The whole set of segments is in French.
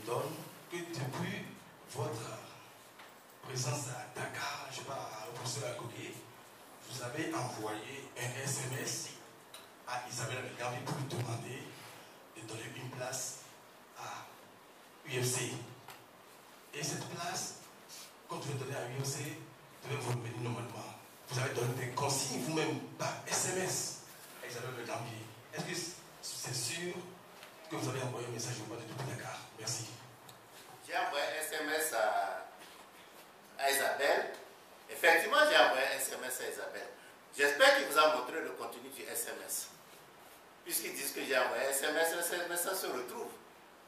m'étonne que depuis votre présence à Dakar, je ne sais pas, au professeur Agogué, vous avez envoyé un SMS à Isabelle Amigavi pour lui demander de donner une place à UFC. Et cette place, quand vous donnez à UFC, vous devez vous revenir normalement. Vous avez donné des consignes vous-même par SMS à Isabelle Amigavi. Est-ce que c'est sûr que vous avez envoyé un message au de depuis Dakar? Merci. J'ai envoyé un SMS à Isabelle. Effectivement, j'ai envoyé un SMS à Isabelle. J'espère qu'il vous a montré le contenu du SMS. Puisqu'ils disent que j'ai envoyé un SMS, le SMS ça se retrouve.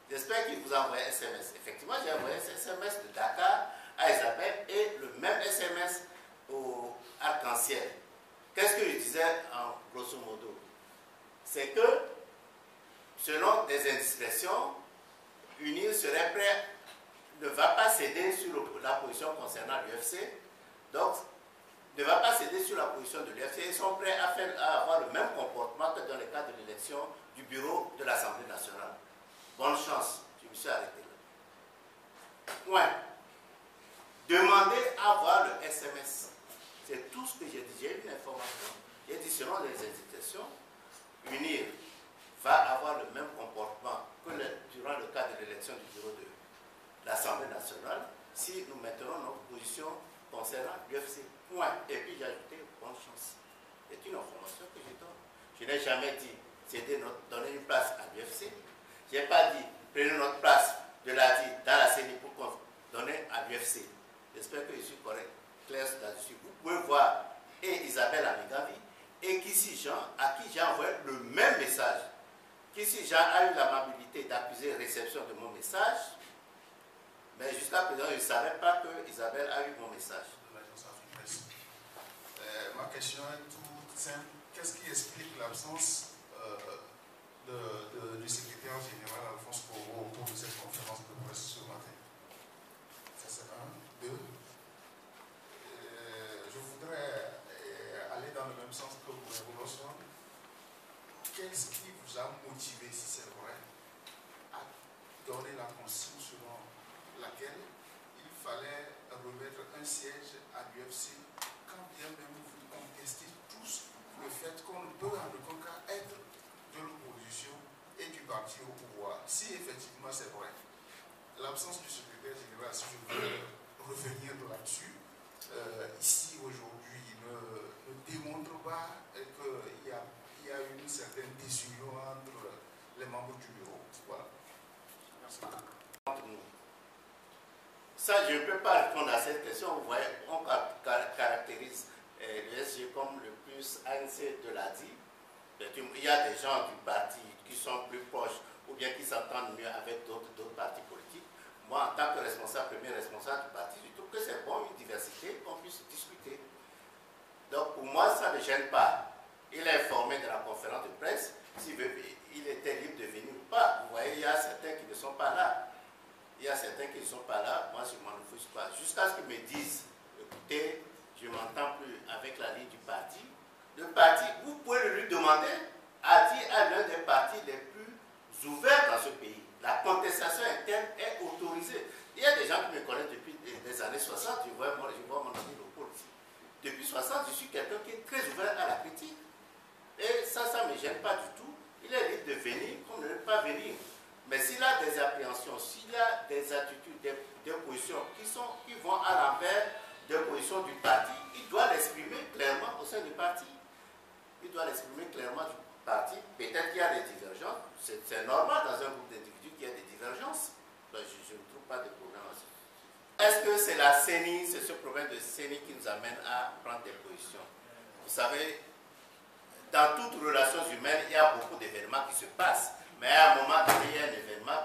J'espère qu'il vous a envoyé un SMS. Effectivement, j'ai envoyé un SMS de Dakar à Isabelle et le même SMS au Arc-en-Ciel. Qu'est-ce que je disais en grosso modo? C'est que, selon des indiscrétions, UNIL serait prêt, ne va pas céder sur la position concernant l'UFC. Donc, ne va pas céder sur la position de l'UFC. Ils sont prêts à avoir le même comportement que dans le cadre de l'élection du bureau de l'Assemblée nationale. Bonne chance, je me suis arrêté là. Point. Demandez à voir le SMS. C'est tout ce que j'ai dit. J'ai eu une information. J'ai dit selon les indications, UNIR va avoir le même comportement que durant le cadre de l'élection du bureau de l'Assemblée nationale si nous maintenons notre position concernant l'UFC. Point. Et puis j'ai ajouté bonne chance. C'est une information que je donne. Je n'ai jamais dit donner une place à l'UFC. Je n'ai pas dit prenez notre place de la dit dans la CENI pour donner à l'UFC. J'espère que je suis correct, clair là-dessus. Vous pouvez voir et Isabelle Amigavi et Kissi Jean, à qui j'ai envoyé le même message. Kissi Jean a eu l'amabilité d'accuser réception de mon message, mais jusqu'à présent, je ne savais pas que Isabelle a eu mon message. Ma question est toute simple. Qu'est-ce qui explique l'absence du secrétaire général Alphonse Koro au cours de cette conférence de presse ce matin? Ça c'est un. Deux. Je voudrais aller dans le même sens que vous, Révolution. Qu'est-ce qui vous a motivé, si c'est vrai, à donner la consigne selon laquelle il fallait remettre un siège à l'UFC, quand bien même vous contestez tous le fait qu'on ne peut en aucun cas être de l'opposition et du parti au pouvoir? Si effectivement c'est vrai, l'absence du secrétaire général, si je veux revenir là-dessus, ici aujourd'hui ne démontre pas qu'il y a une certaine désunion entre les membres du bureau. Voilà. Merci. Ça, je ne peux pas répondre à cette question. Vous voyez, on caractérise l'USG comme le plus ANC de l'ADI. Il y a des gens du parti qui sont plus proches ou bien qui s'entendent mieux avec d'autres partis politiques. Moi, en tant que premier responsable du parti, je trouve que c'est bon, une diversité, qu'on puisse discuter. Donc, pour moi, ça ne gêne pas. Il est informé de la conférence de presse. S'il veut, il était libre de venir ou pas. Vous voyez, il y a certains qui ne sont pas là. Il y a certains qui ne sont pas là. Moi, je ne m'en fiche pas. Jusqu'à ce qu'ils me disent, écoutez, je ne m'entends plus avec la ligne du parti. Le parti, vous pouvez le lui demander, a dit à l'un des partis les plus ouverts dans ce pays. La contestation interne est autorisée. Il y a des gens qui me connaissent depuis les années 60. Je vois mon ami Leopold ici. Depuis 60, je suis quelqu'un qui est très ouvert à la critique. Et ça ne me gêne pas du tout. Il est libre de venir comme de ne pas venir. Mais s'il a des appréhensions, s'il y a des attitudes, des positions qui vont à l'envers des positions du parti, il doit l'exprimer clairement au sein du parti. Il doit l'exprimer clairement du parti. Peut-être qu'il y a des divergences. C'est normal dans un groupe d'individus qu'il y ait des divergences. Ben, je ne trouve pas de problème à ça. Est-ce que c'est la CENI, c'est ce problème de CENI qui nous amène à prendre des positions? Vous savez, dans toutes relations humaines, il y a beaucoup d'événements qui se passent. Mais à un moment donné, il y a un événement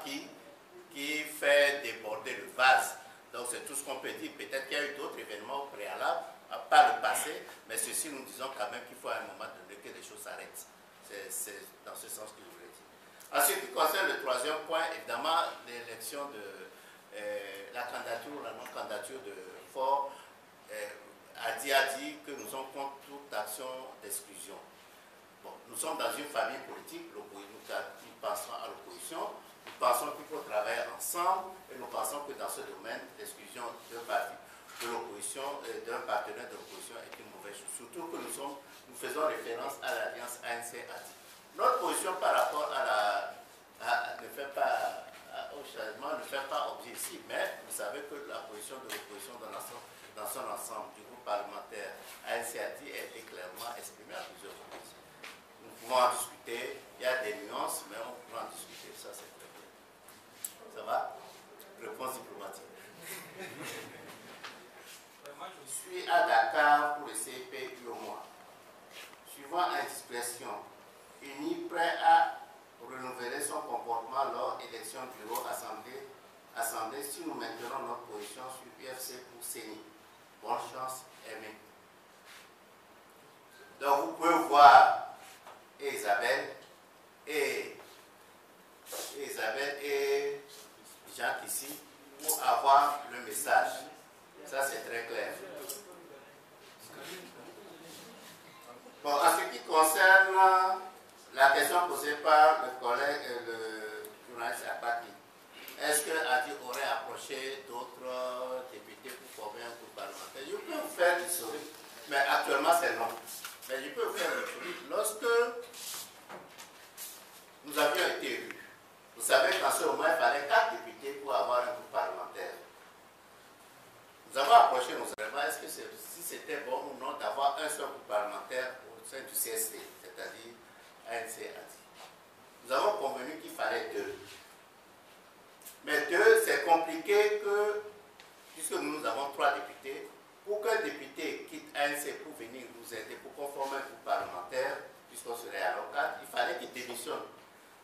qui fait déborder le vase. Donc c'est tout ce qu'on peut dire. Peut-être qu'il y a eu d'autres événements au préalable, pas le passé, mais ceci nous disons quand même qu'il faut à un moment donné que les choses s'arrêtent. C'est dans ce sens que je voulais dire. En ce qui concerne le troisième point, évidemment, l'élection de la candidature ou la non-candidature de Faure a dit que nous sommes contre toute action d'exclusion. Bon, nous sommes dans une famille politique, nous pensons à l'opposition, nous pensons qu'il faut travailler ensemble et nous pensons que dans ce domaine, l'exclusion d'un parti de l'opposition, d'un partenaire de l'opposition est une mauvaise chose. Surtout que nous faisons référence à l'alliance ANC-ADI. Notre position par rapport au changement ne fait pas objet ici, mais vous savez que la position de l'opposition dans son ensemble du groupe parlementaire ANC-ADI est clairement exprimée à plusieurs reprises. Nous pouvons en discuter, il y a des nuances, mais on peut en discuter, ça c'est très bien. Ça va? Réponse diplomatique. Moi je suis à Dakar pour le CP UOMOA. Suivant indiscrétion, UNI prêt à renouveler son comportement lors d'élection bureau assemblée si nous maintenons notre position sur UFC pour CENI. Bonne chance, Aimé. Donc vous pouvez voir Isabelle et Jacques ici pour avoir le message. Ça c'est très clair. Bon, en ce qui concerne la question posée par le collègue et le journaliste Apati, est-ce que Adi aurait approché d'autres députés pour former un groupe parlementaire? Je peux vous faire l'historique, mais actuellement c'est non. Mais je peux vous faire l'historique. Lorsque nous avions été élus, vous savez qu'en ce moment il fallait 4 députés pour avoir un groupe parlementaire. Nous avons approché nos éléments, est-ce que si c'était bon ou non d'avoir un seul groupe parlementaire au sein du CST, c'est-à-dire ANC-ADI. Nous avons convenu qu'il fallait 2. Mais 2, c'est compliqué puisque nous avons 3 députés, pour qu'un député quitte ANC pour venir nous aider, pour conformer un groupe parlementaire, puisqu'on serait alors 4, il fallait qu'il démissionne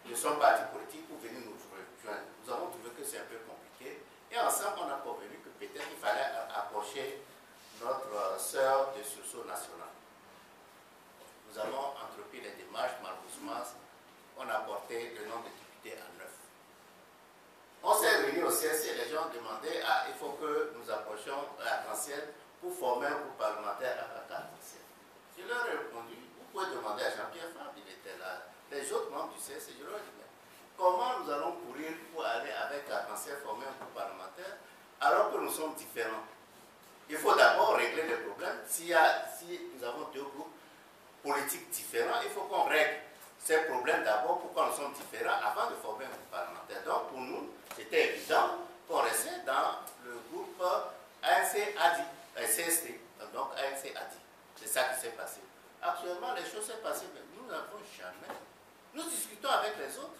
de son parti politique pour venir nous rejoindre. Nous avons trouvé que c'est un peu compliqué. Et ensemble, on a convenu que peut-être il fallait approcher notre sœur de sursaut national. Nous avons entrepris les démarches, malheureusement, on a porté le nombre de députés à 9. On s'est réunis au CSC, les gens demandaient il faut que nous approchions l'arc-en-ciel pour former un groupe parlementaire à l'arc-en-ciel. Je leur ai répondu, vous pouvez demander à Jean-Pierre Fabre, il était là. Les autres membres du CSC, je leur ai dit, comment nous allons courir pour aller avec l'arc-en-ciel former un groupe parlementaire alors que nous sommes différents? Il faut d'abord régler les problèmes. Si nous avons 2 groupes politiques différents, il faut qu'on règle ces problèmes d'abord, pourquoi nous sommes différents, avant de former un groupe parlementaire. Donc pour nous, c'était évident qu'on restait dans le groupe ANC-ADI, CST, donc ANC-ADI. C'est ça qui s'est passé. Actuellement, les choses s'est passées, mais nous n'avons jamais. Nous discutons avec les autres,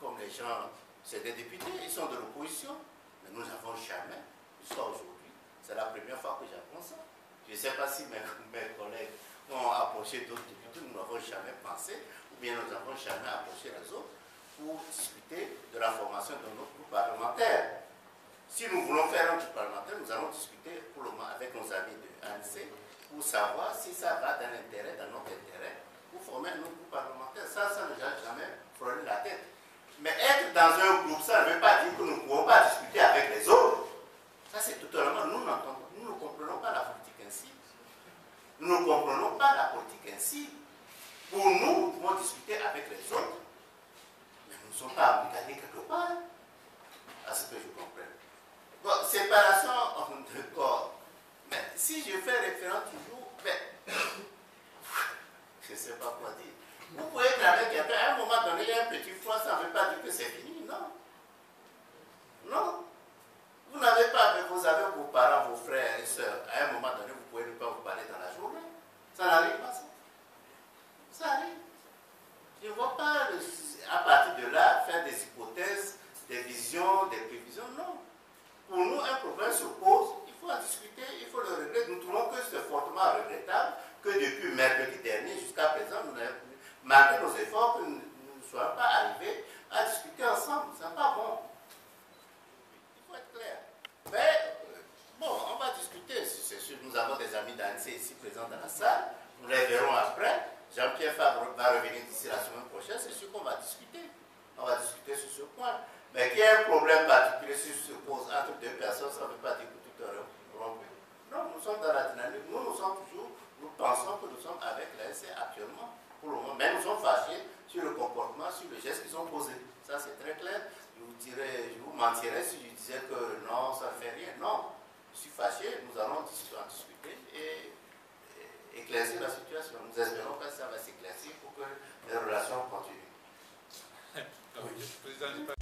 comme les gens, c'est des députés, ils sont de l'opposition, mais nous n'avons jamais, jusqu'à aujourd'hui, c'est la première fois que j'apprends ça. Je ne sais pas si mes collègues ont approché d'autres députés, nous n'avons jamais pensé, ou bien nous n'avons jamais approché les autres pour discuter de la formation de notre groupe parlementaire. Si nous voulons faire un groupe parlementaire, nous allons discuter pour le moment avec nos amis de ANC pour savoir si ça va dans notre intérêt, pour former un autre groupe parlementaire. Ça ne nous a jamais frôlé la tête. Mais être dans un groupe, ça ne veut pas dire que nous ne pouvons pas discuter avec les autres. Ça, c'est totalement, nous ne comprenons pas la politique ainsi. Nous ne comprenons pas la politique ainsi. Pour nous, nous pouvons discuter avec les autres. Mais nous ne sommes pas obligés quelque part. À ce que je comprenne. Bon, séparation de corps. Mais si je fais référence toujours, je ne sais pas quoi dire. Vous pouvez être avec quelqu'un, à un moment donné, il y a un petit froid, ça ne veut pas dire que c'est fini, non. Non. Vous n'avez pas, vous avez vos parents, vos frères et sœurs, à un moment donné, vous pouvez ne pas vous parler dans la journée. Ça n'arrive pas, ça. Ça arrive. Je ne vois pas, à partir de là, faire des hypothèses, des visions, des prévisions, non. Pour nous, un problème se pose, il faut en discuter, il faut le régler. Nous trouvons que c'est fortement regrettable que depuis mercredi dernier jusqu'à présent, nous avons malgré nos efforts, que nous ne soyons pas arrivés à discuter ensemble. Ce n'est pas bon. Il faut être clair. Mais, bon, on va discuter, c'est sûr. Nous avons des amis d'ANC ici présents dans la salle. Nous les verrons après. Jean-Pierre Fabre va revenir d'ici la semaine prochaine. C'est sûr qu'on va discuter. On va discuter sur ce point. Mais qu'il y ait un problème particulier qui se pose entre 2 personnes, ça ne veut pas dire que tout est rompu. Non, nous sommes dans la dynamique. Nous sommes toujours, nous pensons que nous sommes avec l'ANC actuellement, pour le moment. Mais nous sommes fâchés sur le comportement, sur les gestes qui sont posés. Ça, c'est très clair. Nous je vous mentirais si je disais que non, ça ne fait rien. Non, je suis fâché, nous allons en discuter et éclaircir la situation. Nous espérons que ça va s'éclaircir pour que les relations continuent. Le président n'est pas